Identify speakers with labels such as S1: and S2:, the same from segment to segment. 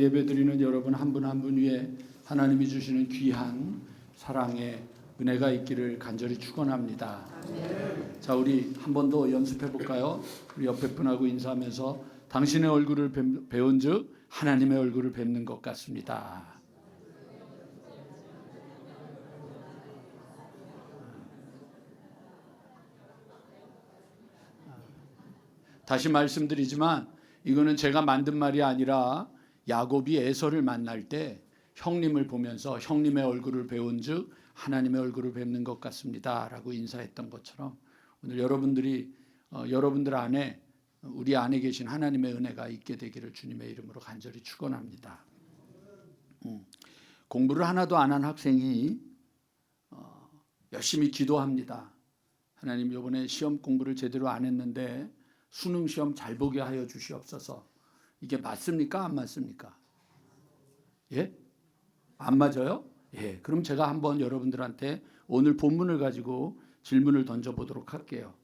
S1: 예배드리는 여러분 한 분 한 분 위에 하나님이 주시는 귀한 사랑의 은혜가 있기를 간절히 축원합니다. 자, 우리 한 번 더 연습해 볼까요? 우리 옆에 분하고 인사하면서 당신의 얼굴을 배운즉 하나님의 얼굴을 뵙는 것 같습니다. 다시 말씀드리지만 이거는 제가 만든 말이 아니라 야곱이 에서를 만날 때 형님을 보면서 형님의 얼굴을 배운즉 하나님의 얼굴을 뵙는 것 같습니다 라고 인사했던 것처럼 오늘 여러분들이 여러분들 안에 우리 안에 계신 하나님의 은혜가 있게 되기를 주님의 이름으로 간절히 축원합니다. 공부를 하나도 안 한 학생이 열심히 기도합니다. 하나님, 이번에 시험 공부를 제대로 안 했는데 수능 시험 잘 보게 하여 주시옵소서. 이게 맞습니까? 안 맞습니까? 예? 안 맞아요? 예. 그럼 제가 한번 여러분들한테 오늘 본문을 가지고 질문을 던져보도록 할게요.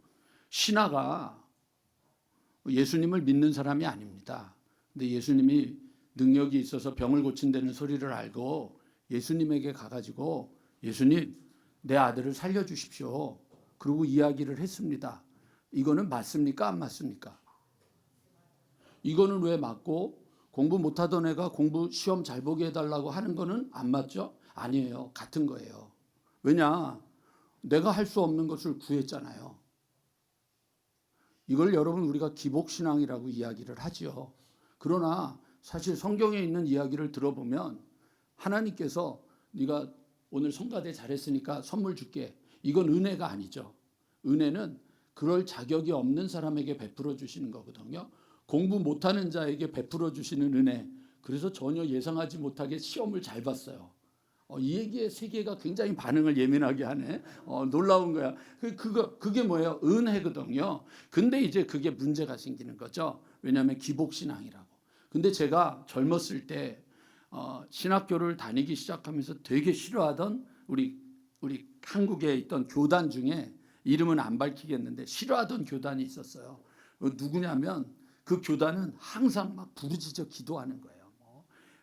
S1: 신하가 예수님을 믿는 사람이 아닙니다. 근데 예수님이 능력이 있어서 병을 고친다는 소리를 알고 예수님에게 가가지고 예수님, 내 아들을 살려주십시오. 그리고 이야기를 했습니다. 이거는 맞습니까? 안 맞습니까? 이거는 왜 맞고 공부 못하던 애가 공부 시험 잘 보게 해달라고 하는 거는 안 맞죠? 아니에요. 같은 거예요. 왜냐? 내가 할 수 없는 것을 구했잖아요. 이걸 여러분 우리가 기복신앙이라고 이야기를 하죠. 그러나 사실 성경에 있는 이야기를 들어보면 하나님께서 네가 오늘 성가대 잘했으니까 선물 줄게. 이건 은혜가 아니죠. 은혜는 그럴 자격이 없는 사람에게 베풀어 주시는 거거든요. 공부 못하는 자에게 베풀어 주시는 은혜. 그래서 전혀 예상하지 못하게 시험을 잘 봤어요. 이 얘기에 세계가 굉장히 반응을 예민하게 하네. 놀라운 거야. 그게 뭐예요? 은혜거든요. 근데 이제 그게 문제가 생기는 거죠. 왜냐하면 기복신앙이라고. 근데 제가 젊었을 때 신학교를 다니기 시작하면서 되게 싫어하던 우리 한국에 있던 교단 중에 이름은 안 밝히겠는데 싫어하던 교단이 있었어요. 누구냐면 그 교단은 항상 막 부르짖어 기도하는 거예요.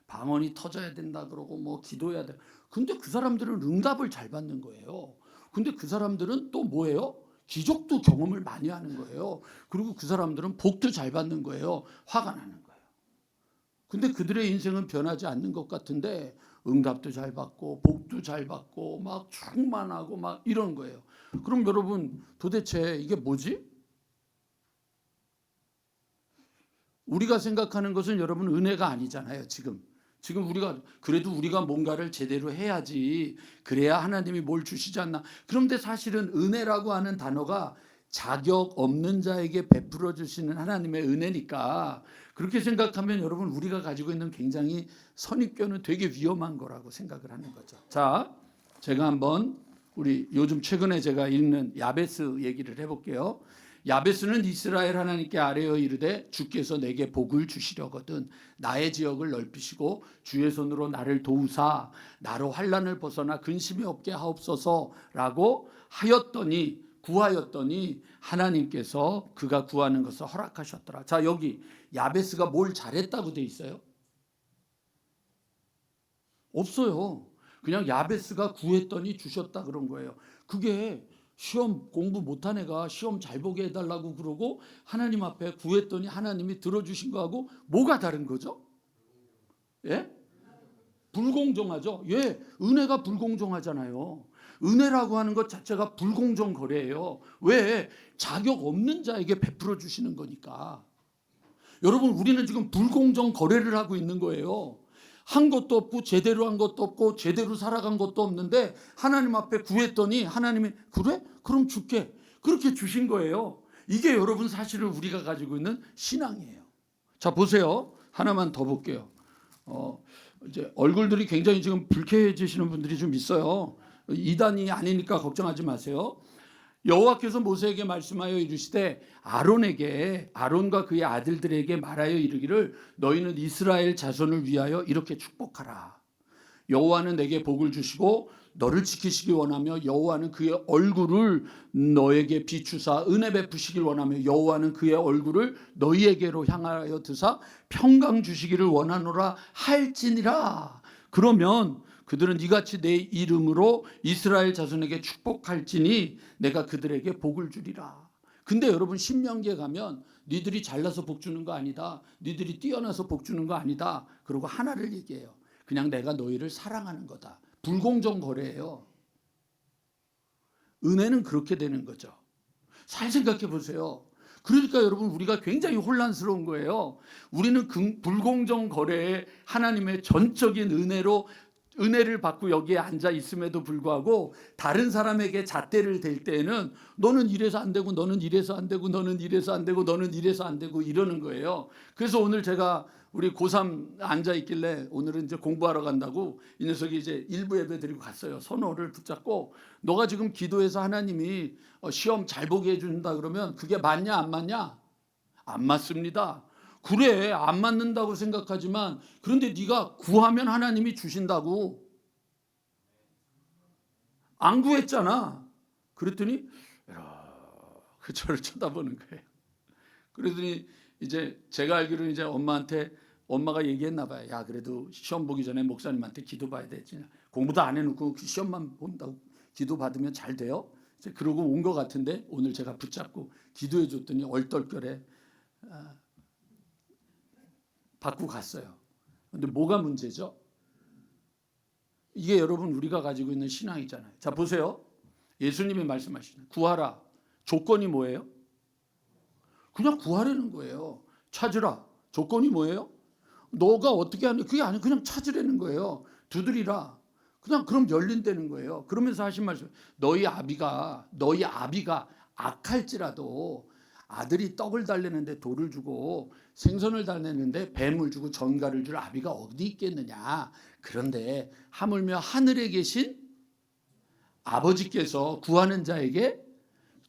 S1: 방언이 터져야 된다 그러고 기도해야 돼. 근데 그 사람들은 응답을 잘 받는 거예요. 근데 그 사람들은 또 뭐예요? 기적도 경험을 많이 하는 거예요. 그리고 그 사람들은 복도 잘 받는 거예요. 화가 나는 거예요. 근데 그들의 인생은 변하지 않는 것 같은데 응답도 잘 받고 복도 잘 받고 막 충만하고 막 이런 거예요. 그럼 여러분 도대체 이게 뭐지? 우리가 생각하는 것은 여러분 은혜가 아니잖아요. 지금 우리가 뭔가를 제대로 해야지 그래야 하나님이 뭘 주시지 않나. 그런데 사실은 은혜라고 하는 단어가 자격 없는 자에게 베풀어 주시는 하나님의 은혜니까 그렇게 생각하면 여러분 우리가 가지고 있는 굉장히 선입견은 되게 위험한 거라고 생각을 하는 거죠. 자, 제가 한번 우리 요즘 최근에 제가 읽는 야베스 얘기를 해볼게요. 야베스는 이스라엘 하나님께 아뢰어 이르되 주께서 내게 복을 주시려거든 나의 지역을 넓히시고 주의 손으로 나를 도우사 나로 환난을 벗어나 근심이 없게 하옵소서라고 구하였더니 하나님께서 그가 구하는 것을 허락하셨더라. 자, 여기 야베스가 뭘 잘했다고 돼 있어요? 없어요. 그냥 야베스가 구했더니 주셨다 그런 거예요. 그게 시험 공부 못한 애가 시험 잘 보게 해달라고 그러고 하나님 앞에 구했더니 하나님이 들어주신 거하고 뭐가 다른 거죠? 예? 불공정하죠. 예, 은혜가 불공정하잖아요. 은혜라고 하는 것 자체가 불공정 거래예요. 왜? 자격 없는 자에게 베풀어 주시는 거니까. 여러분 우리는 지금 불공정 거래를 하고 있는 거예요. 한 것도 없고 제대로 한 것도 없고 제대로 살아간 것도 없는데 하나님 앞에 구했더니 하나님이 그래? 그럼 줄게. 그렇게 주신 거예요. 이게 여러분 사실은 우리가 가지고 있는 신앙이에요. 자, 보세요. 하나만 더 볼게요. 이제 얼굴들이 굉장히 지금 불쾌해지시는 분들이 좀 있어요. 이단이 아니니까 걱정하지 마세요. 여호와께서 모세에게 말씀하여 이르시되 아론과 그의 아들들에게 말하여 이르기를 너희는 이스라엘 자손을 위하여 이렇게 축복하라. 여호와는 내게 복을 주시고 너를 지키시기 원하며 여호와는 그의 얼굴을 너에게 비추사 은혜 베푸시길 원하며 여호와는 그의 얼굴을 너희에게로 향하여 드사 평강 주시기를 원하노라 할지니라. 그러면 그들은 이같이 내 이름으로 이스라엘 자손에게 축복할지니 내가 그들에게 복을 주리라. 근데 여러분 신명기에 가면 니들이 잘나서 복 주는 거 아니다. 니들이 뛰어나서 복 주는 거 아니다. 그리고 하나를 얘기해요. 그냥 내가 너희를 사랑하는 거다. 불공정 거래예요. 은혜는 그렇게 되는 거죠. 잘 생각해 보세요. 그러니까 여러분 우리가 굉장히 혼란스러운 거예요. 우리는 불공정 거래에 하나님의 전적인 은혜를 받고 여기에 앉아 있음에도 불구하고 다른 사람에게 잣대를 댈 때에는 너는 이래서 안 되고 너는 이래서 안 되고 너는 이래서 안 되고 너는 이래서 안 되고 이러는 거예요. 그래서 오늘 제가 우리 고3 앉아 있길래 오늘은 이제 공부하러 간다고 이 녀석이 이제 일부 예배 드리고 갔어요. 손호를 붙잡고 너가 지금 기도해서 하나님이 시험 잘 보게 해준다 그러면 그게 맞냐 안 맞냐? 안 맞습니다. 그래 안 맞는다고 생각하지만 그런데 네가 구하면 하나님이 주신다고 안 구했잖아. 그랬더니 저를 쳐다보는 거예요. 그러더니 이제 제가 알기로는 이제 엄마가 얘기했나 봐요. 야 그래도 시험 보기 전에 목사님한테 기도 봐야 되지. 공부도 안 해놓고 시험만 본다고 기도 받으면 잘 돼요? 이제 그러고 온 것 같은데 오늘 제가 붙잡고 기도해 줬더니 얼떨결에 받고 갔어요. 근데 뭐가 문제죠? 이게 여러분 우리가 가지고 있는 신앙이잖아요. 자 보세요. 예수님이 말씀하시는 구하라. 조건이 뭐예요? 그냥 구하라는 거예요. 찾으라. 조건이 뭐예요? 너가 어떻게 하냐 그게 아니고 그냥 찾으라는 거예요. 두드리라. 그냥 그럼 열린다는 거예요. 그러면서 하신 말씀 너희 아비가 악할지라도 아들이 떡을 달래는데 돌을 주고 생선을 달래는데 뱀을 주고 전갈을 줄 아비가 어디 있겠느냐. 그런데 하물며 하늘에 계신 아버지께서 구하는 자에게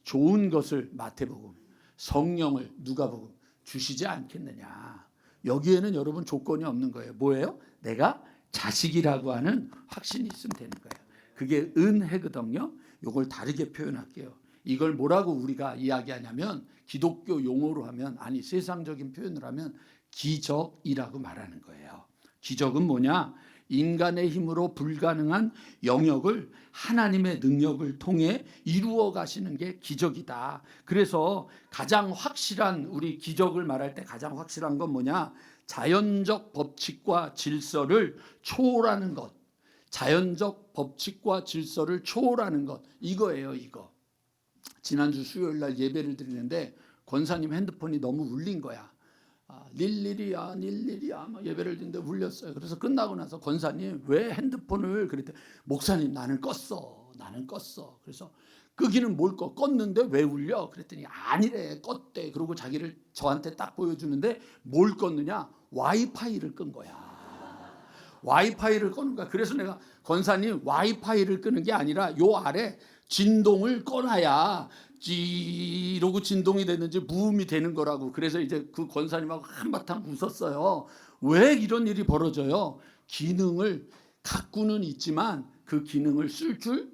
S1: 좋은 것을 마태복음 성령을 누가복음 주시지 않겠느냐. 여기에는 여러분 조건이 없는 거예요. 뭐예요? 내가 자식이라고 하는 확신이 있으면 되는 거예요. 그게 은혜거든요. 이걸 다르게 표현할게요. 이걸 뭐라고 우리가 이야기하냐면 기독교 용어로 하면 아니 세상적인 표현을 하면 기적이라고 말하는 거예요. 기적은 뭐냐? 인간의 힘으로 불가능한 영역을 하나님의 능력을 통해 이루어 가시는 게 기적이다. 그래서 가장 확실한 우리 기적을 말할 때 가장 확실한 건 뭐냐? 자연적 법칙과 질서를 초월하는 것. 자연적 법칙과 질서를 초월하는 것. 이거예요, 이거. 지난주 수요일 날 예배를 드리는데 권사님 핸드폰이 너무 울린 거야. 닐일이야 막 예배를 드리는데 울렸어요. 그래서 끝나고 나서 권사님 왜 핸드폰을 그랬더니 목사님 나는 껐어. 그래서 끄기는 뭘 껐는데 왜 울려? 그랬더니 아니래 껐대. 그리고 자기를 저한테 딱 보여주는데 뭘 껐느냐? 와이파이를 끈 거야. 와이파이를 끄는 거야. 그래서 내가 권사님 와이파이를 끄는 게 아니라 요 아래 진동을 꺼놔야 이러고 진동이 되는지 무음이 되는 거라고. 그래서 이제 그 권사님하고 한바탕 웃었어요. 왜 이런 일이 벌어져요? 기능을 갖고는 있지만 그 기능을 쓸 줄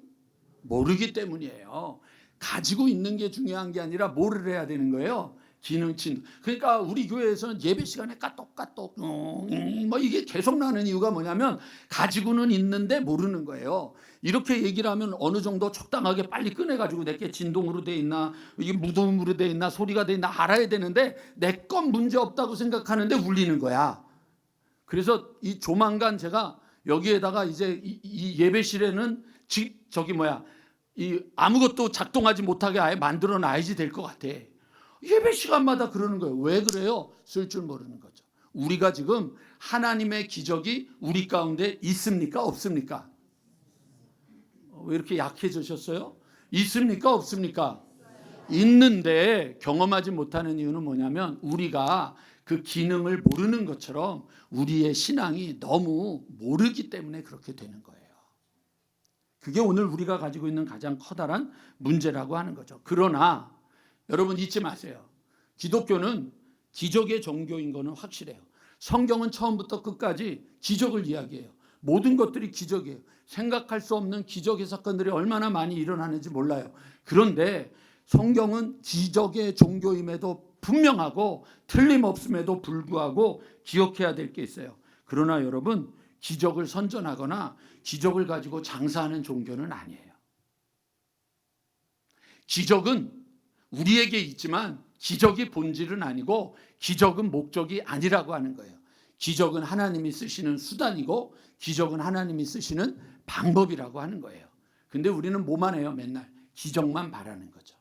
S1: 모르기 때문이에요. 가지고 있는 게 중요한 게 아니라 뭐를 해야 되는 거예요? 기능친. 그러니까 우리 교회에서는 예배 시간에 까똑까똑 뭐 이게 계속 나는 이유가 뭐냐면 가지고는 있는데 모르는 거예요. 이렇게 얘기를 하면 어느 정도 적당하게 빨리 꺼내가지고 내게 진동으로 돼 있나 이게 무음으로 돼 있나 소리가 돼 있나 알아야 되는데 내 건 문제 없다고 생각하는데 울리는 거야. 그래서 이 조만간 제가 여기에다가 이제 이 예배실에는 이 아무것도 작동하지 못하게 아예 만들어 놔야지 될 것 같아. 예배 시간마다 그러는 거예요. 왜 그래요? 쓸 줄 모르는 거죠. 우리가 지금 하나님의 기적이 우리 가운데 있습니까? 없습니까? 왜 이렇게 약해지셨어요? 있습니까? 없습니까? 있는데 경험하지 못하는 이유는 뭐냐면 우리가 그 기능을 모르는 것처럼 우리의 신앙이 너무 모르기 때문에 그렇게 되는 거예요. 그게 오늘 우리가 가지고 있는 가장 커다란 문제라고 하는 거죠. 그러나 여러분 잊지 마세요. 기독교는 기적의 종교인 거는 확실해요. 성경은 처음부터 끝까지 기적을 이야기해요. 모든 것들이 기적이에요. 생각할 수 없는 기적의 사건들이 얼마나 많이 일어나는지 몰라요. 그런데 성경은 기적의 종교임에도 분명하고 틀림없음에도 불구하고 기억해야 될 게 있어요. 그러나 여러분, 기적을 선전하거나 기적을 가지고 장사하는 종교는 아니에요. 기적은 우리에게 있지만 기적이 본질은 아니고 기적은 목적이 아니라고 하는 거예요. 기적은 하나님이 쓰시는 수단이고 기적은 하나님이 쓰시는 방법이라고 하는 거예요. 근데 우리는 뭐만 해요? 맨날 기적만 바라는 거죠.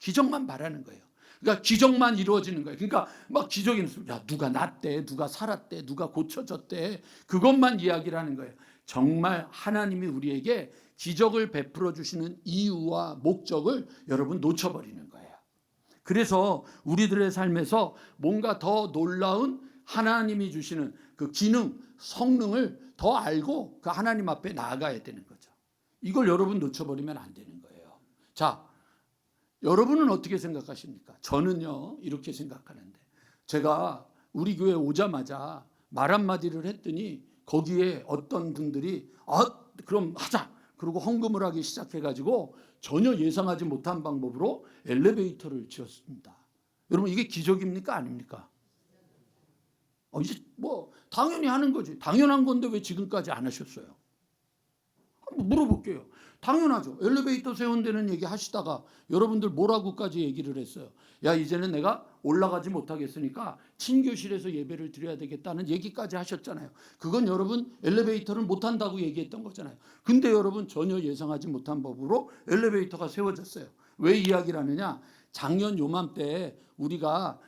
S1: 기적만 바라는 거예요. 그러니까 기적만 이루어지는 거예요. 그러니까 막 기적이 있으면 야, 누가 났대, 누가 살았대, 누가 고쳐졌대, 그것만 이야기를 하는 거예요. 정말 하나님이 우리에게 기적을 베풀어 주시는 이유와 목적을 여러분 놓쳐버리는 거예요. 그래서 우리들의 삶에서 뭔가 더 놀라운 하나님이 주시는 그 기능, 성능을 더 알고 그 하나님 앞에 나아가야 되는 거죠. 이걸 여러분 놓쳐버리면 안 되는 거예요. 자, 여러분은 어떻게 생각하십니까? 저는요, 이렇게 생각하는데, 제가 우리 교회 오자마자 말 한마디를 했더니 거기에 어떤 분들이 그럼 하자, 그리고 헌금을 하기 시작해가지고 전혀 예상하지 못한 방법으로 엘리베이터를 지었습니다. 여러분, 이게 기적입니까? 아닙니까? 이제 뭐 당연히 하는 거지. 당연한 건데 왜 지금까지 안 하셨어요? 한번 물어볼게요. 당연하죠. 엘리베이터 세운다는 얘기 하시다가 여러분들 뭐라고까지 얘기를 했어요. 야, 이제는 내가 올라가지 못하겠으니까 친교실에서 예배를 드려야 되겠다는 얘기까지 하셨잖아요. 그건 여러분 엘리베이터를 못한다고 얘기했던 거잖아요. 근데 여러분 전혀 예상하지 못한 법으로 엘리베이터가 세워졌어요. 왜 이야기를 하느냐? 작년 요맘때 우리가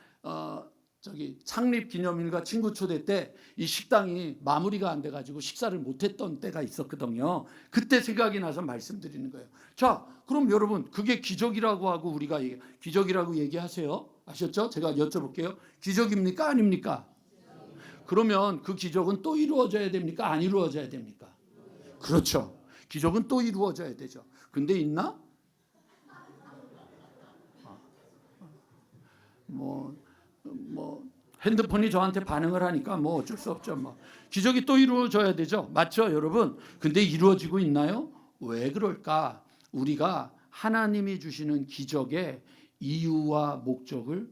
S1: 창립 기념일과 친구 초대 때 이 식당이 마무리가 안 돼가지고 식사를 못했던 때가 있었거든요. 그때 생각이 나서 말씀드리는 거예요. 자, 그럼 여러분 그게 기적이라고 하고 우리가 기적이라고 얘기하세요. 아셨죠? 제가 여쭤볼게요. 기적입니까? 아닙니까? 그러면 그 기적은 또 이루어져야 됩니까? 안 이루어져야 됩니까? 그렇죠. 기적은 또 이루어져야 되죠. 근데 있나? 뭐 핸드폰이 저한테 반응을 하니까 뭐 어쩔 수 없죠. 뭐 기적이 또 이루어져야 되죠. 맞죠, 여러분? 근데 이루어지고 있나요? 왜 그럴까? 우리가 하나님이 주시는 기적의 이유와 목적을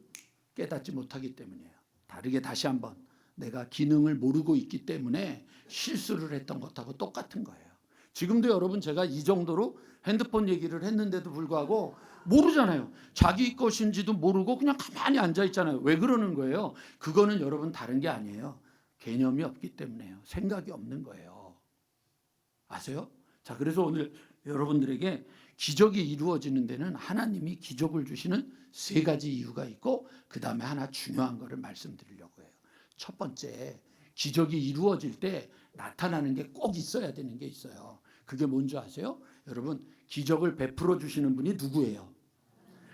S1: 깨닫지 못하기 때문이에요. 다르게 다시 한번, 내가 기능을 모르고 있기 때문에 실수를 했던 것하고 똑같은 거예요. 지금도 여러분 제가 이 정도로 핸드폰 얘기를 했는데도 불구하고 모르잖아요. 자기 것인지도 모르고 그냥 가만히 앉아 있잖아요. 왜 그러는 거예요? 그거는 여러분 다른 게 아니에요. 개념이 없기 때문에요. 생각이 없는 거예요. 아세요? 자, 그래서 오늘 여러분들에게 기적이 이루어지는 데는 하나님이 기적을 주시는 세 가지 이유가 있고 그 다음에 하나 중요한 거를 말씀드리려고 해요. 첫 번째, 기적이 이루어질 때 나타나는 게 꼭 있어야 되는 게 있어요. 그게 뭔지 아세요? 여러분, 기적을 베풀어 주시는 분이 누구예요?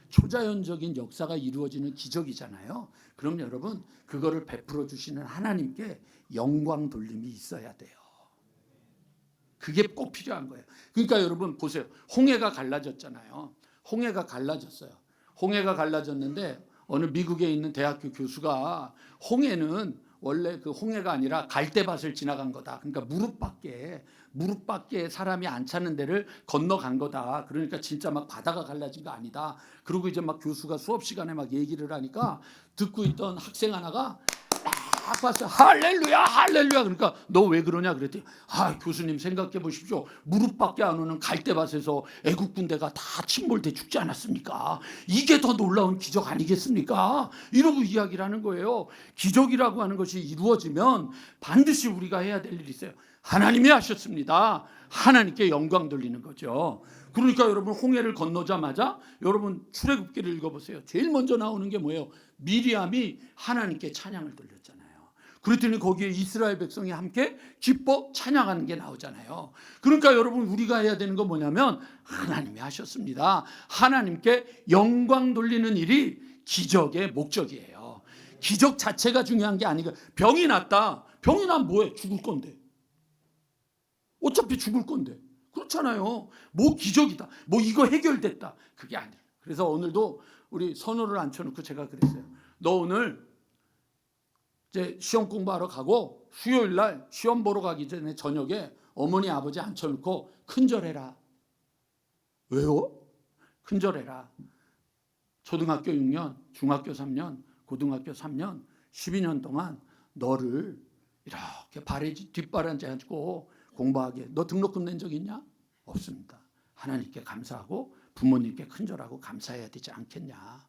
S1: 초자연적인 역사가 이루어지는 기적이잖아요. 그럼 여러분, 그거를 베풀어 주시는 하나님께 영광 돌림이 있어야 돼요. 그게 꼭 필요한 거예요. 그러니까 여러분 보세요. 홍해가 갈라졌잖아요. 홍해가 갈라졌어요. 홍해가 갈라졌는데 어느 미국에 있는 대학교 교수가 홍해는 원래 그 홍해가 아니라 갈대밭을 지나간 거다. 그러니까 무릎 밖에 사람이 안 찾는 데를 건너간 거다. 그러니까 진짜 막 바다가 갈라진 거 아니다. 그리고 이제 막 교수가 수업 시간에 막 얘기를 하니까 듣고 있던 학생 하나가 막 봤어요. 할렐루야, 할렐루야. 그러니까 너 왜 그러냐 그랬더니 교수님 생각해 보십시오. 무릎밖에 안 오는 갈대밭에서 애국 군대가 다 침몰돼 죽지 않았습니까? 이게 더 놀라운 기적 아니겠습니까? 이러고 이야기를 하는 거예요. 기적이라고 하는 것이 이루어지면 반드시 우리가 해야 될 일이 있어요. 하나님이 하셨습니다. 하나님께 영광 돌리는 거죠. 그러니까 여러분 홍해를 건너자마자 여러분 출애굽기를 읽어보세요. 제일 먼저 나오는 게 뭐예요? 미리암이 하나님께 찬양을 돌렸잖아요. 그랬더니 거기에 이스라엘 백성이 함께 기뻐 찬양하는 게 나오잖아요. 그러니까 여러분 우리가 해야 되는 건 뭐냐면 하나님이 하셨습니다. 하나님께 영광 돌리는 일이 기적의 목적이에요. 기적 자체가 중요한 게 아니고 병이 났다. 병이 나면 뭐해? 죽을 건데. 어차피 죽을 건데. 그렇잖아요. 뭐 기적이다. 뭐 이거 해결됐다. 그게 아니에요. 그래서 오늘도 우리 선호를 앉혀놓고 제가 그랬어요. 너 오늘 이제 시험 공부하러 가고 수요일 날 시험 보러 가기 전에 저녁에 어머니 아버지 앉혀놓고 큰절해라. 왜요? 큰절해라. 초등학교 6년, 중학교 3년, 고등학교 3년, 12년 동안 너를 이렇게 뒷바라지 해주고 공부하게. 너 등록금 낸 적 있냐? 없습니다. 하나님께 감사하고 부모님께 큰절하고 감사해야 되지 않겠냐.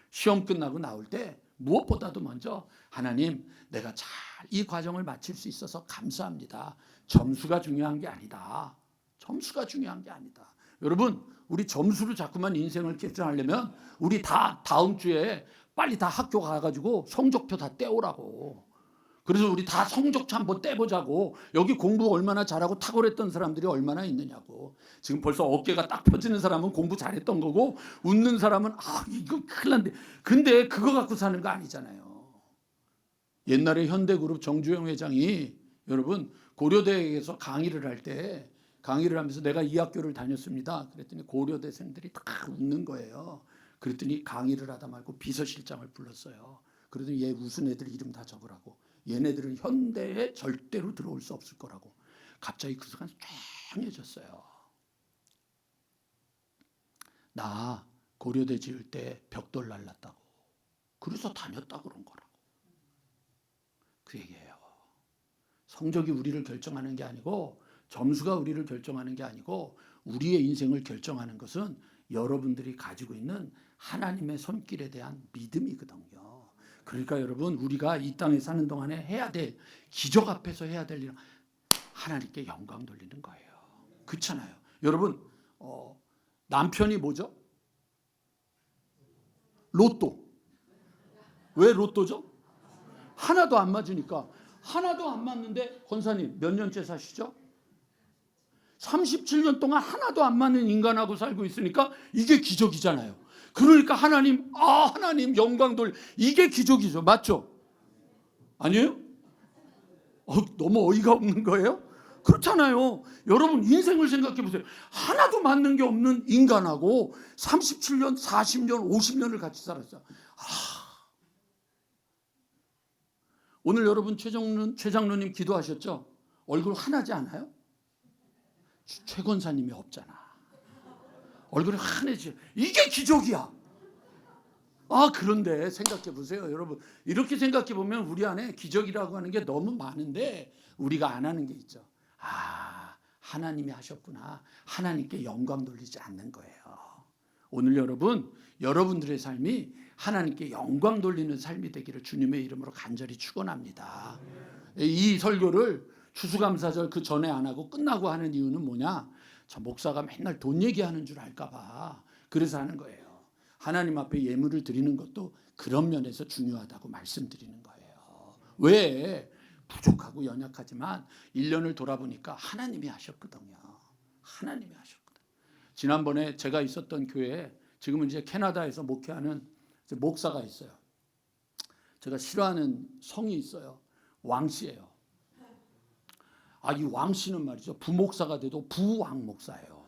S1: 시험 끝나고 나올 때 무엇보다도 먼저 하나님, 내가 잘 이 과정을 마칠 수 있어서 감사합니다. 점수가 중요한 게 아니다. 점수가 중요한 게 아니다. 여러분, 우리 점수로 자꾸만 인생을 결정하려면 우리 다 다음 주에 빨리 다 학교 가가지고 성적표 다 떼오라고. 그래서 우리 다 성적표 한번 떼보자고. 여기 공부 얼마나 잘하고 탁월했던 사람들이 얼마나 있느냐고. 지금 벌써 어깨가 딱 펴지는 사람은 공부 잘했던 거고, 웃는 사람은 이거 큰일 났네. 근데 그거 갖고 사는 거 아니잖아요. 옛날에 현대그룹 정주영 회장이 여러분 고려대에서 강의를 할 때 강의를 하면서 내가 이 학교를 다녔습니다. 그랬더니 고려대생들이 다 웃는 거예요. 그랬더니 강의를 하다 말고 비서실장을 불렀어요. 그러더니 얘 웃은 애들 이름 다 적으라고. 얘네들은 현대에 절대로 들어올 수 없을 거라고. 갑자기 그 순간 쫙해졌어요. 나 고려대 지을 때 벽돌 날랐다고. 그래서 다녔다 그런 거라고. 그 얘기예요. 성적이 우리를 결정하는 게 아니고, 점수가 우리를 결정하는 게 아니고, 우리의 인생을 결정하는 것은 여러분들이 가지고 있는 하나님의 손길에 대한 믿음이거든요. 그러니까 여러분, 우리가 이 땅에 사는 동안에 해야 될, 기적 앞에서 해야 될 일은 하나님께 영광 돌리는 거예요. 그렇잖아요. 여러분, 남편이 뭐죠? 로또. 왜 로또죠? 하나도 안 맞으니까. 하나도 안 맞는데 권사님 몇 년째 사시죠? 37년 동안 하나도 안 맞는 인간하고 살고 있으니까 이게 기적이잖아요. 그러니까 하나님 영광 돌, 이게 기적이죠. 맞죠? 아니에요? 너무 어이가 없는 거예요? 그렇잖아요. 여러분 인생을 생각해 보세요. 하나도 맞는 게 없는 인간하고 37년, 40년, 50년을 같이 살았어요. 오늘 여러분 최 장로님 기도하셨죠? 얼굴 환하지 않아요? 최 권사님이 없잖아. 얼굴이 환해지. 이게 기적이야. 그런데 생각해 보세요. 여러분, 이렇게 생각해 보면 우리 안에 기적이라고 하는 게 너무 많은데 우리가 안 하는 게 있죠. 하나님이 하셨구나. 하나님께 영광 돌리지 않는 거예요. 오늘 여러분들의 삶이 하나님께 영광 돌리는 삶이 되기를 주님의 이름으로 간절히 축원합니다. 이 설교를 추수감사절 그 전에 안 하고 끝나고 하는 이유는 뭐냐? 저 목사가 맨날 돈 얘기하는 줄 알까 봐. 그래서 하는 거예요. 하나님 앞에 예물을 드리는 것도 그런 면에서 중요하다고 말씀드리는 거예요. 왜? 부족하고 연약하지만 1년을 돌아보니까 하나님이 하셨거든요. 하나님이 하셨거든요. 지난번에 제가 있었던 교회에 지금은 이제 캐나다에서 목회하는 목사가 있어요. 제가 싫어하는 성이 있어요. 왕씨예요. 이 왕씨는 말이죠. 부목사가 돼도 부왕 목사예요.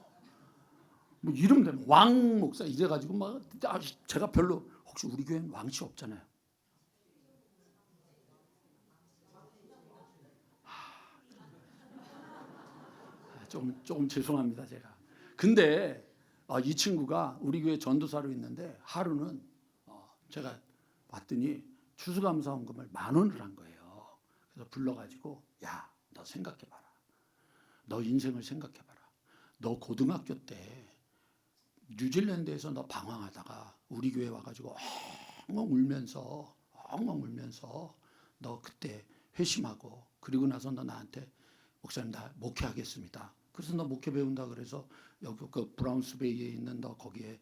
S1: 뭐 이름 되면 왕 목사 이래가지고 막 제가 별로, 혹시 우리 교회는 왕씨 없잖아요. 조금 죄송합니다 제가. 근데 이 친구가 우리 교회 전도사로 있는데 하루는 제가 봤더니 추수감사원금을 10,000원을 한 거예요. 그래서 불러가지고 야, 너 생각해봐라. 너 인생을 생각해봐라. 너 고등학교 때 뉴질랜드에서 너 방황하다가 우리 교회 와가지고 엉엉 울면서 너 그때 회심하고 그리고 나서 너 나한테 목사님 나 목회하겠습니다. 그래서 너 목회 배운다 그래서 여기 그 브라운스베이에 있는 너 거기에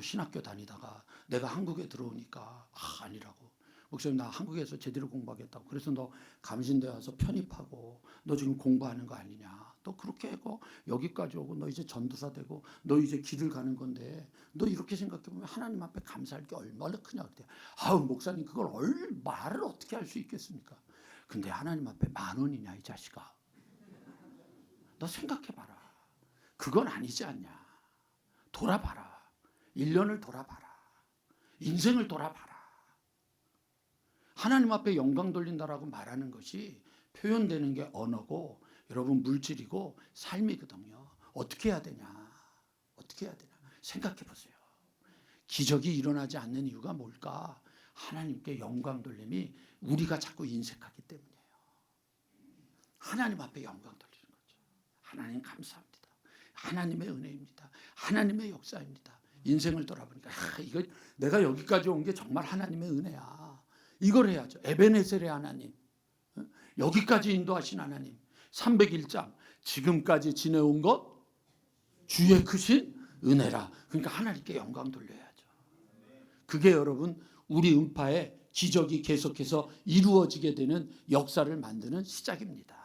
S1: 신학교 다니다가 내가 한국에 들어오니까 아니라고. 목사님 나 한국에서 제대로 공부하겠다고. 그래서 너 감신대 와서 편입하고 너 지금 공부하는 거 아니냐. 너 그렇게 하고 여기까지 오고 너 이제 전도사 되고 너 이제 길을 가는 건데 너 이렇게 생각해보면 하나님 앞에 감사할 게 얼마나 크냐. 그때 목사님 그걸 말을 어떻게 할 수 있겠습니까? 근데 하나님 앞에 10,000원이냐 이 자식아. 너 생각해봐라. 그건 아니지 않냐. 돌아봐라. 1년을 돌아봐라. 인생을 돌아봐라. 하나님 앞에 영광 돌린다라고 말하는 것이 표현되는 게 언어고 여러분 물질이고 삶이거든요. 어떻게 해야 되냐? 어떻게 해야 되냐? 생각해 보세요. 기적이 일어나지 않는 이유가 뭘까? 하나님께 영광 돌림이 우리가 자꾸 인색하기 때문이에요. 하나님 앞에 영광 돌리는 거죠. 하나님 감사합니다. 하나님의 은혜입니다. 하나님의 역사입니다. 인생을 돌아보니까 이거 내가 여기까지 온 게 정말 하나님의 은혜야. 이걸 해야죠. 에베네셀의 하나님, 여기까지 인도하신 하나님, 301장 지금까지 지내온 것 주의 크신 은혜라. 그러니까 하나님께 영광 돌려야죠. 그게 여러분 우리 음파에 기적이 계속해서 이루어지게 되는 역사를 만드는 시작입니다.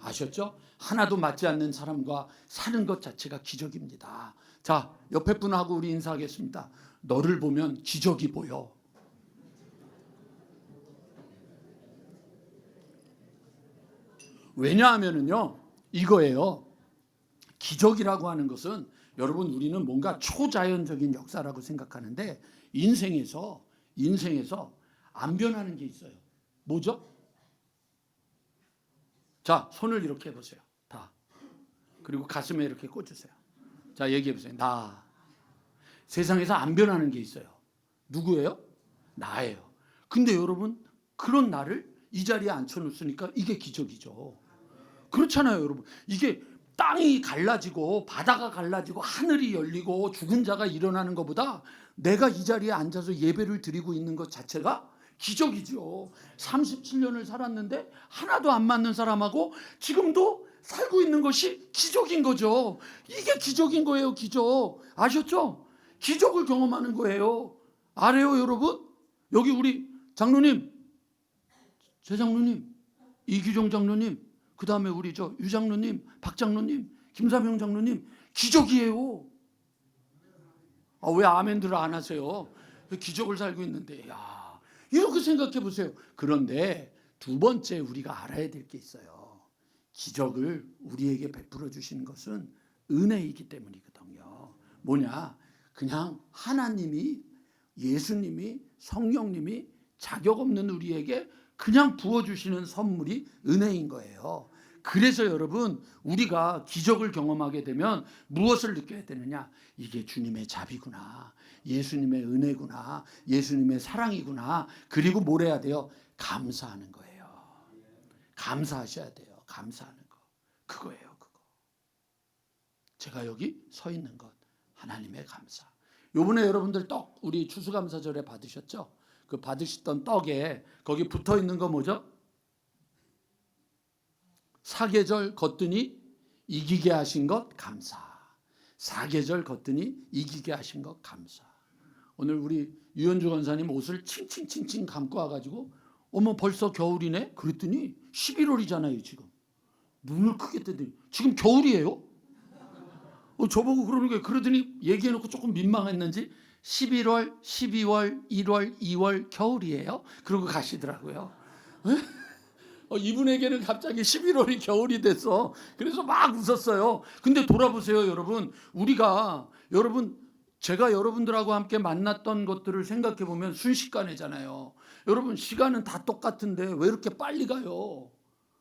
S1: 아셨죠? 하나도 맞지 않는 사람과 사는 것 자체가 기적입니다. 자, 옆에 분하고 우리 인사하겠습니다. 너를 보면 기적이 보여. 왜냐하면은요, 이거예요. 기적이라고 하는 것은 여러분 우리는 뭔가 초자연적인 역사라고 생각하는데 인생에서 안 변하는 게 있어요. 뭐죠? 자, 손을 이렇게 해보세요. 다. 그리고 가슴에 이렇게 꽂으세요. 자, 얘기해보세요. 나. 세상에서 안 변하는 게 있어요. 누구예요? 나예요. 근데 여러분 그런 나를 이 자리에 앉혀놓으니까 이게 기적이죠. 그렇잖아요, 여러분. 이게 땅이 갈라지고 바다가 갈라지고 하늘이 열리고 죽은 자가 일어나는 것보다 내가 이 자리에 앉아서 예배를 드리고 있는 것 자체가 기적이죠. 37년을 살았는데 하나도 안 맞는 사람하고 지금도 살고 있는 것이 기적인 거죠. 이게 기적인 거예요, 기적. 아셨죠? 기적을 경험하는 거예요. 알아요, 여러분? 여기 우리 장로님, 제 장로님, 이규종 장로님, 그 다음에 우리 유 장로님, 박 장로님, 김사명 장로님, 기적이에요. 왜 아멘들을 안 하세요? 기적을 살고 있는데, 야, 이렇게 생각해 보세요. 그런데 두 번째 우리가 알아야 될 게 있어요. 기적을 우리에게 베풀어 주시는 것은 은혜이기 때문이거든요. 뭐냐? 그냥 하나님이, 예수님이, 성령님이 자격 없는 우리에게 그냥 부어주시는 선물이 은혜인 거예요. 그래서 여러분 우리가 기적을 경험하게 되면 무엇을 느껴야 되느냐? 이게 주님의 자비구나, 예수님의 은혜구나, 예수님의 사랑이구나. 그리고 뭘 해야 돼요? 감사하는 거예요. 감사하셔야 돼요. 감사하는 거. 그거예요, 그거. 제가 여기 서 있는 것, 하나님의 감사. 요번에 여러분들 떡 우리 추수감사절에 받으셨죠? 그 받으셨던 떡에 거기 붙어 있는 거 뭐죠? 사계절 걷더니 이기게 하신 것 감사. 사계절 걷더니 이기게 하신 것 감사. 오늘 우리 유현주 권사님 옷을 칭칭칭칭 감고 와가지고 어머 벌써 겨울이네? 그랬더니 11월이잖아요 지금. 눈을 크게 뜨더니 지금 겨울이에요? 저보고 그러는 거예요. 그러더니 얘기해놓고 조금 민망했는지 11월, 12월, 1월, 2월 겨울이에요. 그러고 가시더라고요. 이분에게는 갑자기 11월이 겨울이 돼서 그래서 막 웃었어요. 근데 돌아보세요, 여러분. 제가 여러분들하고 함께 만났던 것들을 생각해 보면 순식간이잖아요. 여러분 시간은 다 똑같은데 왜 이렇게 빨리 가요?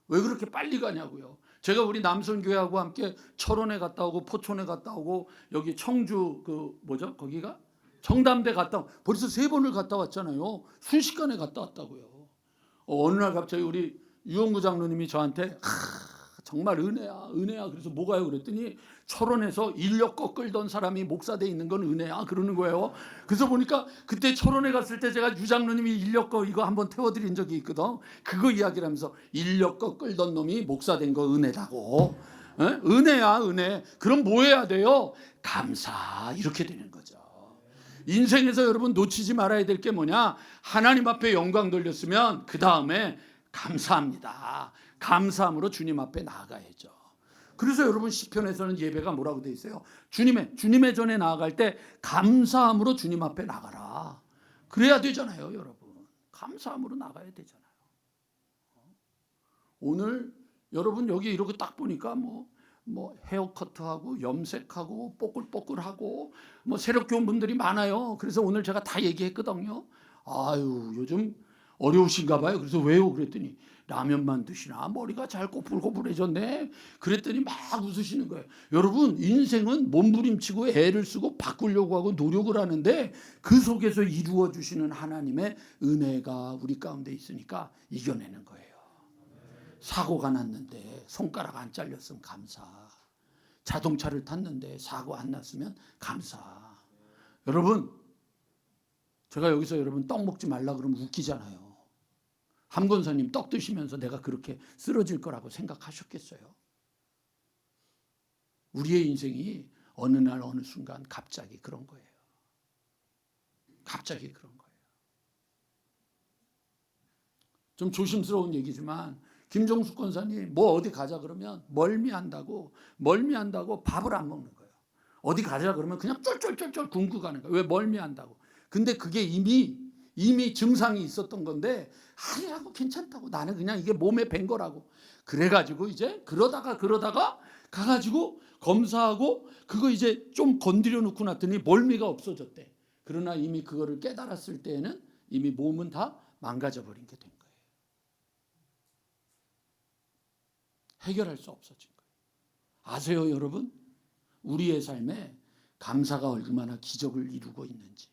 S1: 왜 그렇게 빨리 가냐고요. 제가 우리 남선교회하고 함께 철원에 갔다 오고 포천에 갔다 오고 여기 청주 거기가 청담대 갔다 오고 벌써 3번을 갔다 왔잖아요. 순식간에 갔다 왔다고요. 어느 날 갑자기 우리 유영구 장로님이 저한테 정말 은혜야 은혜야. 그래서 뭐가요? 그랬더니 철원에서 인력거 끌던 사람이 목사돼 있는 건 은혜야 그러는 거예요. 그래서 보니까 그때 철원에 갔을 때 제가 유 장로님이 인력거 이거 한번 태워드린 적이 있거든. 그거 이야기를 하면서 인력거 끌던 놈이 목사된 거 은혜라고. 은혜야 은혜. 그럼 뭐 해야 돼요? 감사. 이렇게 되는 거죠. 인생에서 여러분 놓치지 말아야 될 게 뭐냐? 하나님 앞에 영광 돌렸으면 그 다음에 감사합니다. 감사함으로 주님 앞에 나아가야죠. 그래서 여러분 시편에서는 예배가 뭐라고 돼 있어요? 주님의 전에 나아갈 때 감사함으로 주님 앞에 나가라. 그래야 되잖아요, 여러분. 감사함으로 나가야 되잖아요. 오늘 여러분 여기 이렇게 딱 보니까 뭐 헤어커트하고 염색하고 뽀글뽀글하고 새롭게 온 분들이 많아요. 그래서 오늘 제가 다 얘기했거든요. 아유, 요즘 어려우신가 봐요. 그래서 왜요? 그랬더니 라면만 드시나 머리가 잘 꼬불꼬불해졌네. 그랬더니 막 웃으시는 거예요. 여러분, 인생은 몸부림치고 애를 쓰고 바꾸려고 하고 노력을 하는데 그 속에서 이루어 주시는 하나님의 은혜가 우리 가운데 있으니까 이겨내는 거예요. 사고가 났는데 손가락 안 잘렸으면 감사. 자동차를 탔는데 사고 안 났으면 감사. 여러분, 제가 여기서 여러분 떡 먹지 말라 그러면 웃기잖아요. 함 권사님 떡 드시면서 내가 그렇게 쓰러질 거라고 생각하셨겠어요? 우리의 인생이 어느 날 어느 순간 갑자기 그런 거예요. 갑자기 그런 거예요. 좀 조심스러운 얘기지만 김종숙 권사님 뭐 어디 가자 그러면 멀미한다고 밥을 안 먹는 거예요. 어디 가자 그러면 그냥 쫄쫄쫄쫄 굶고 가는 거예요. 왜? 멀미한다고. 근데 그게 이미 증상이 있었던 건데 아니라고, 괜찮다고, 나는 그냥 이게 몸에 밴 거라고. 그래가지고 이제 그러다가 가가지고 검사하고 그거 이제 좀 건드려 놓고 났더니 멀미가 없어졌대. 그러나 이미 그거를 깨달았을 때에는 이미 몸은 다 망가져 버린 게 된 거예요. 해결할 수 없어진 거예요. 아세요, 여러분? 우리의 삶에 감사가 얼마나 기적을 이루고 있는지.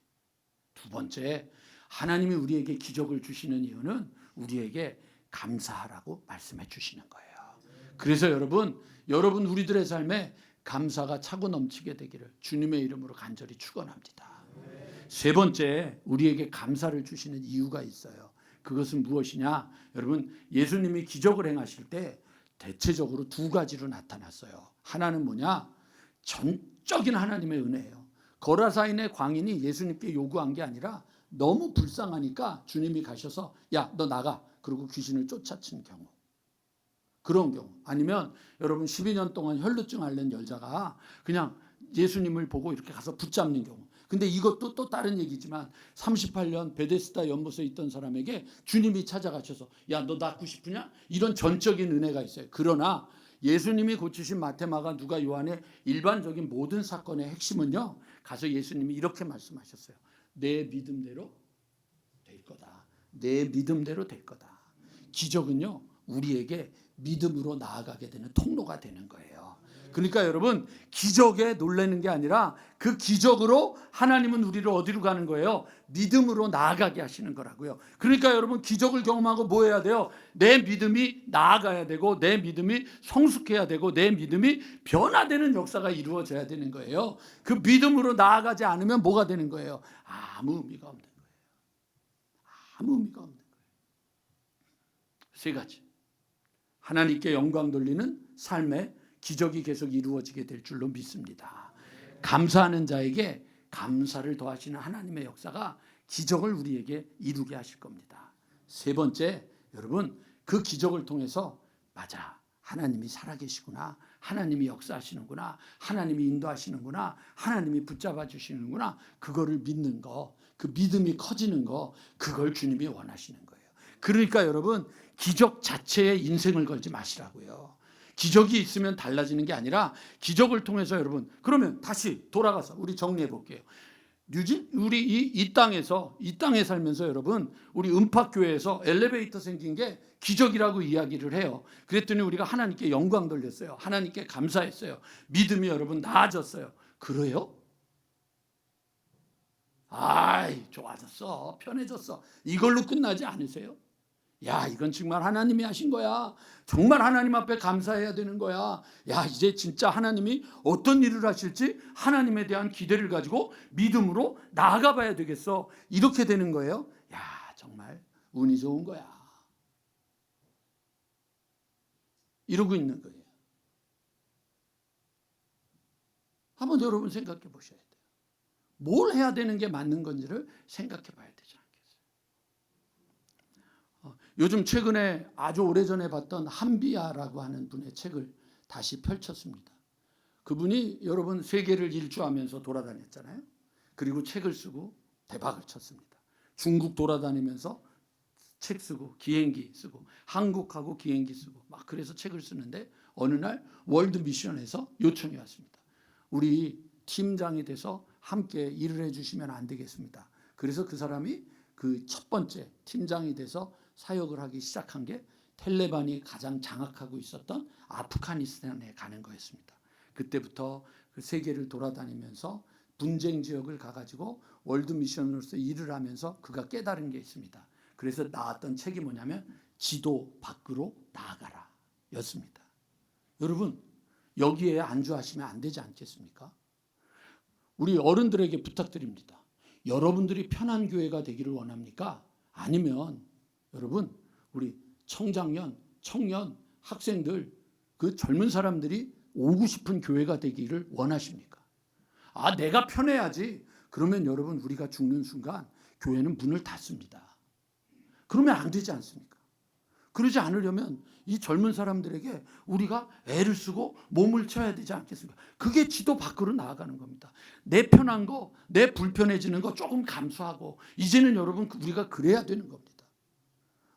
S1: 두 번째, 하나님이 우리에게 기적을 주시는 이유는 우리에게 감사하라고 말씀해 주시는 거예요. 그래서 여러분 우리들의 삶에 감사가 차고 넘치게 되기를 주님의 이름으로 간절히 축원합니다. 세 번째, 우리에게 감사를 주시는 이유가 있어요. 그것은 무엇이냐? 여러분, 예수님이 기적을 행하실 때 대체적으로 두 가지로 나타났어요. 하나는 뭐냐? 전적인 하나님의 은혜예요. 거라사인의 광인이 예수님께 요구한 게 아니라 너무 불쌍하니까 주님이 가셔서 야, 너 나가. 그리고 귀신을 쫓아친 경우. 그런 경우. 아니면 여러분 12년 동안 혈루증 앓는 여자가 그냥 예수님을 보고 이렇게 가서 붙잡는 경우. 근데 이것도 또 다른 얘기지만 38년 베데스다 연못에 있던 사람에게 주님이 찾아가셔서 야, 너 낫고 싶으냐? 이런 전적인 은혜가 있어요. 그러나 예수님이 고치신 마테마가 누가 요한의 일반적인 모든 사건의 핵심은요, 가서 예수님이 이렇게 말씀하셨어요. 내 믿음대로 될 거다. 내 믿음대로 될 거다. 기적은요, 우리에게 믿음으로 나아가게 되는 통로가 되는 거예요. 그러니까 여러분, 기적에 놀라는 게 아니라 그 기적으로 하나님은 우리를 어디로 가는 거예요? 믿음으로 나아가게 하시는 거라고요. 그러니까 여러분, 기적을 경험하고 뭐 해야 돼요? 내 믿음이 나아가야 되고, 내 믿음이 성숙해야 되고, 내 믿음이 변화되는 역사가 이루어져야 되는 거예요. 그 믿음으로 나아가지 않으면 뭐가 되는 거예요? 아무 의미가 없는 거예요. 아무 의미가 없는 거예요. 세 가지. 하나님께 영광 돌리는 삶의 기적이 계속 이루어지게 될 줄로 믿습니다. 감사하는 자에게 감사를 더하시는 하나님의 역사가 기적을 우리에게 이루게 하실 겁니다. 세 번째, 여러분, 그 기적을 통해서 맞아, 하나님이 살아계시구나, 하나님이 역사하시는구나, 하나님이 인도하시는구나, 하나님이 붙잡아 주시는구나, 그거를 믿는 거, 그 믿음이 커지는 거, 그걸 주님이 원하시는 거예요. 그러니까 여러분, 기적 자체에 인생을 걸지 마시라고요. 기적이 있으면 달라지는 게 아니라 기적을 통해서 여러분, 그러면 다시 돌아가서 우리 정리해 볼게요. 우리 이 땅에 살면서 여러분, 우리 은팍교회에서 엘리베이터 생긴 게 기적이라고 이야기를 해요. 그랬더니 우리가 하나님께 영광 돌렸어요. 하나님께 감사했어요. 믿음이 여러분 나아졌어요. 그래요? 아이, 좋아졌어, 편해졌어, 이걸로 끝나지 않으세요? 야, 이건 정말 하나님이 하신 거야. 정말 하나님 앞에 감사해야 되는 거야. 야, 이제 진짜 하나님이 어떤 일을 하실지 하나님에 대한 기대를 가지고 믿음으로 나아가 봐야 되겠어. 이렇게 되는 거예요. 야, 정말 운이 좋은 거야. 이러고 있는 거예요. 한번 여러분 생각해 보셔야 돼요. 뭘 해야 되는 게 맞는 건지를 생각해 봐야 되지 않겠어요? 요즘 최근에 아주 오래전에 봤던 한비아라고 하는 분의 책을 다시 펼쳤습니다. 그분이 여러분 세계를 일주하면서 돌아다녔잖아요. 그리고 책을 쓰고 대박을 쳤습니다. 중국 돌아다니면서 책 쓰고 기행기 쓰고 한국하고 기행기 쓰고 막 그래서 책을 쓰는데 어느 날 월드 미션에서 요청이 왔습니다. 우리 팀장이 돼서 함께 일을 해주시면 안 되겠습니다. 그래서 그 사람이 그 첫 번째 팀장이 돼서 사역을 하기 시작한 게 텔레반이 가장 장악하고 있었던 아프가니스탄에 가는 거였습니다. 그때부터 그 세계를 돌아다니면서 분쟁 지역을 가가지고 월드 미션으로서 일을 하면서 그가 깨달은 게 있습니다. 그래서 나왔던 책이 뭐냐면 지도 밖으로 나아가라 였습니다. 여러분 여기에 안주하시면 안 되지 않겠습니까? 우리 어른들에게 부탁드립니다. 여러분들이 편한 교회가 되기를 원합니까? 아니면 여러분 우리 청장년, 청년, 학생들 그 젊은 사람들이 오고 싶은 교회가 되기를 원하십니까? 아, 내가 편해야지. 그러면 여러분 우리가 죽는 순간 교회는 문을 닫습니다. 그러면 안 되지 않습니까? 그러지 않으려면 이 젊은 사람들에게 우리가 애를 쓰고 몸을 쳐야 되지 않겠습니까? 그게 지도 밖으로 나아가는 겁니다. 내 편한 거, 내 불편해지는 거 조금 감수하고 이제는 여러분 우리가 그래야 되는 겁니다.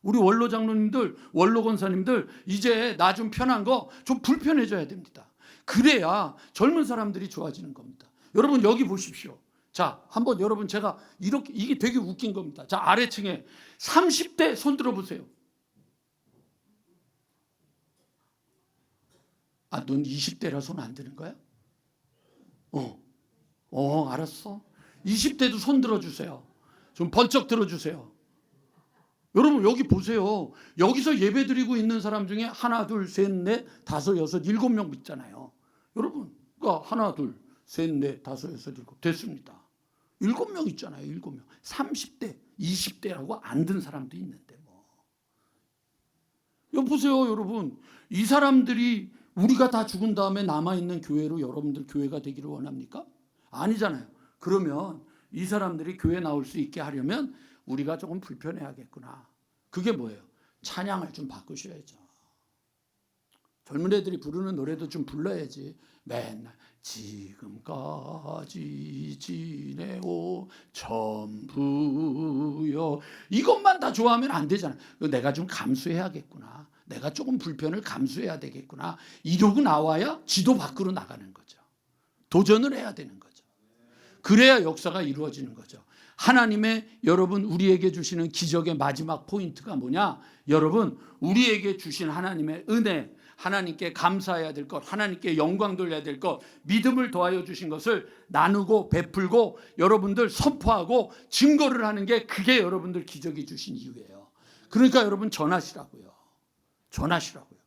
S1: 우리 원로 장로님들, 원로 권사님들 이제 나 좀 편한 거 좀 불편해져야 됩니다. 그래야 젊은 사람들이 좋아지는 겁니다. 여러분 여기 보십시오. 자, 한번 여러분 제가 이렇게 이게 되게 웃긴 겁니다. 자, 아래층에 30대 손 들어보세요. 아, 넌 20대라 손 안 드는 거야? 알았어. 20대도 손 들어주세요. 좀 번쩍 들어주세요. 여러분 여기 보세요. 여기서 예배 드리고 있는 사람 중에 하나, 둘, 셋, 넷, 다섯, 여섯, 7명 있잖아요. 여러분, 그러니까 하나, 둘, 셋, 넷, 다섯, 여섯, 일곱 됐습니다. 7명 있잖아요. 7명. 30대, 20대라고 안 든 사람도 있는데 뭐. 여기 보세요, 여러분. 이 사람들이 우리가 다 죽은 다음에 남아있는 교회로 여러분들 교회가 되기를 원합니까? 아니잖아요. 그러면 이 사람들이 교회 나올 수 있게 하려면 우리가 조금 불편해야겠구나. 그게 뭐예요? 찬양을 좀 바꾸셔야죠. 젊은 애들이 부르는 노래도 좀 불러야지. 맨날 지금까지 지내오 전부여 이것만 다 좋아하면 안 되잖아요. 내가 좀 감수해야겠구나. 내가 조금 불편을 감수해야 되겠구나. 이러고 나와야 지도 밖으로 나가는 거죠. 도전을 해야 되는 거죠. 그래야 역사가 이루어지는 거죠. 하나님의 여러분 우리에게 주시는 기적의 마지막 포인트가 뭐냐? 여러분 우리에게 주신 하나님의 은혜, 하나님께 감사해야 될 것, 하나님께 영광 돌려야 될 것, 믿음을 더하여 주신 것을 나누고 베풀고 여러분들 선포하고 증거를 하는 게 그게 여러분들 기적이 주신 이유예요. 그러니까 여러분 전하시라고요. 전하시라고요.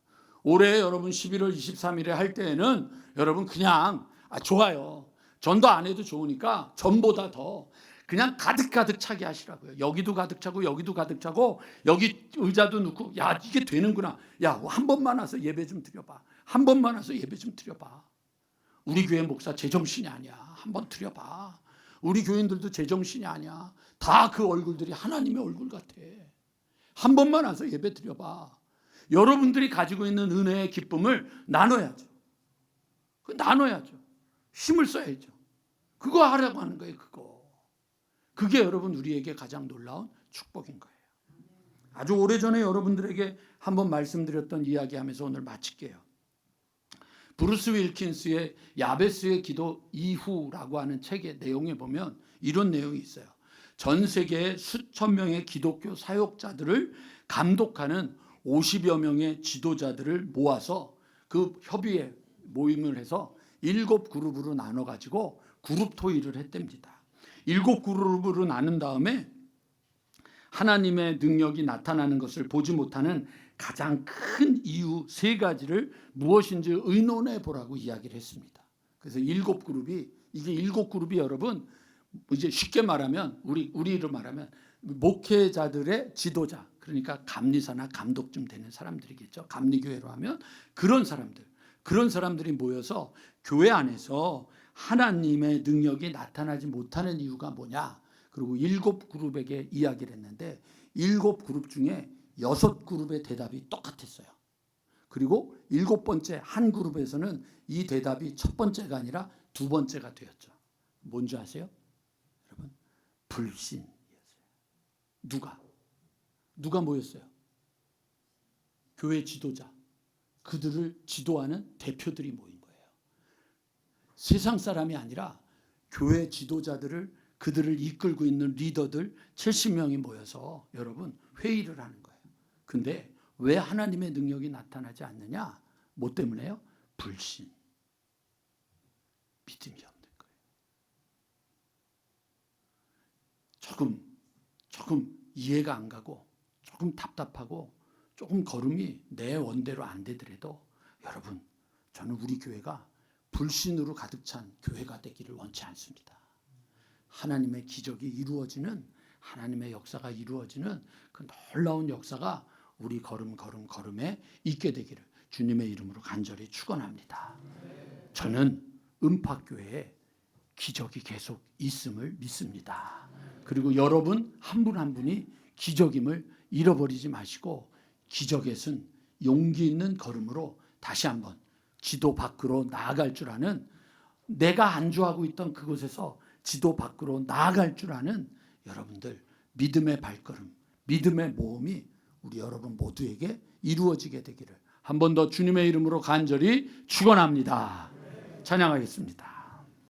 S1: 올해 여러분 11월 23일에 할 때에는 여러분 그냥 좋아요. 전도 안 해도 좋으니까 전보다 더 그냥 가득가득 차게 하시라고요. 여기도 가득 차고 여기도 가득 차고 여기 의자도 넣고 야 이게 되는구나. 야 한 번만 와서 예배 좀 드려봐. 한 번만 와서 예배 좀 드려봐. 우리 교회 목사 제정신이 아니야. 한번 드려봐. 우리 교인들도 제정신이 아니야. 다 그 얼굴들이 하나님의 얼굴 같아. 한 번만 와서 예배 드려봐. 여러분들이 가지고 있는 은혜의 기쁨을 나눠야죠. 나눠야죠. 힘을 써야죠. 그거 하라고 하는 거예요. 그게 여러분 우리에게 가장 놀라운 축복인 거예요. 아주 오래전에 여러분들에게 한번 말씀드렸던 이야기하면서 오늘 마칠게요. 브루스 윌킨스의 야베스의 기도 이후라고 하는 책의 내용에 보면 이런 내용이 있어요. 전 세계의 수천 명의 기독교 사역자들을 감독하는 50여 명의 지도자들을 모아서 그 협의회 모임을 해서 7그룹으로 나눠가지고 그룹 토의를 했답니다. 7그룹으로 나눈 다음에 하나님의 능력이 나타나는 것을 보지 못하는 가장 큰 이유 3가지를 무엇인지 의논해 보라고 이야기를 했습니다. 그래서 7그룹이 이게 7그룹이 여러분 이제 쉽게 말하면 우리로 말하면 목회자들의 지도자 그러니까 감리사나 감독쯤 되는 사람들이겠죠. 감리교회로 하면 그런 사람들이 모여서 교회 안에서 하나님의 능력이 나타나지 못하는 이유가 뭐냐? 그리고 7그룹에게 이야기를 했는데 7그룹 중에 6그룹의 대답이 똑같았어요. 그리고 7번째 한 그룹에서는 이 대답이 첫 번째가 아니라 2번째가 되었죠. 뭔지 아세요? 여러분 불신이었어요. 누가 모였어요? 교회 지도자. 그들을 지도하는 대표들이 모인 거예요. 세상 사람이 아니라 교회 지도자들을 그들을 이끌고 있는 리더들 70명이 모여서 여러분 회의를 하는 거예요. 근데 왜 하나님의 능력이 나타나지 않느냐? 뭐 때문에요? 불신, 믿음이 없는 거예요. 조금 이해가 안 가고 조금 답답하고 조금 걸음이 내 원대로 안 되더라도 여러분, 저는 우리 교회가 불신으로 가득 찬 교회가 되기를 원치 않습니다. 하나님의 기적이 이루어지는, 하나님의 역사가 이루어지는 그 놀라운 역사가 우리 걸음에 있게 되기를 주님의 이름으로 간절히 축원합니다. 저는 은팍교회에 기적이 계속 있음을 믿습니다. 그리고 여러분 한 분 한 분이 기적임을 잃어버리지 마시고 기적에 쓴 용기 있는 걸음으로 다시 한번 지도 밖으로 나아갈 줄 아는, 내가 안주하고 있던 그곳에서 지도 밖으로 나아갈 줄 아는 여러분들 믿음의 발걸음, 믿음의 모험이 우리 여러분 모두에게 이루어지게 되기를 한 번 더 주님의 이름으로 간절히 축원합니다. 찬양하겠습니다.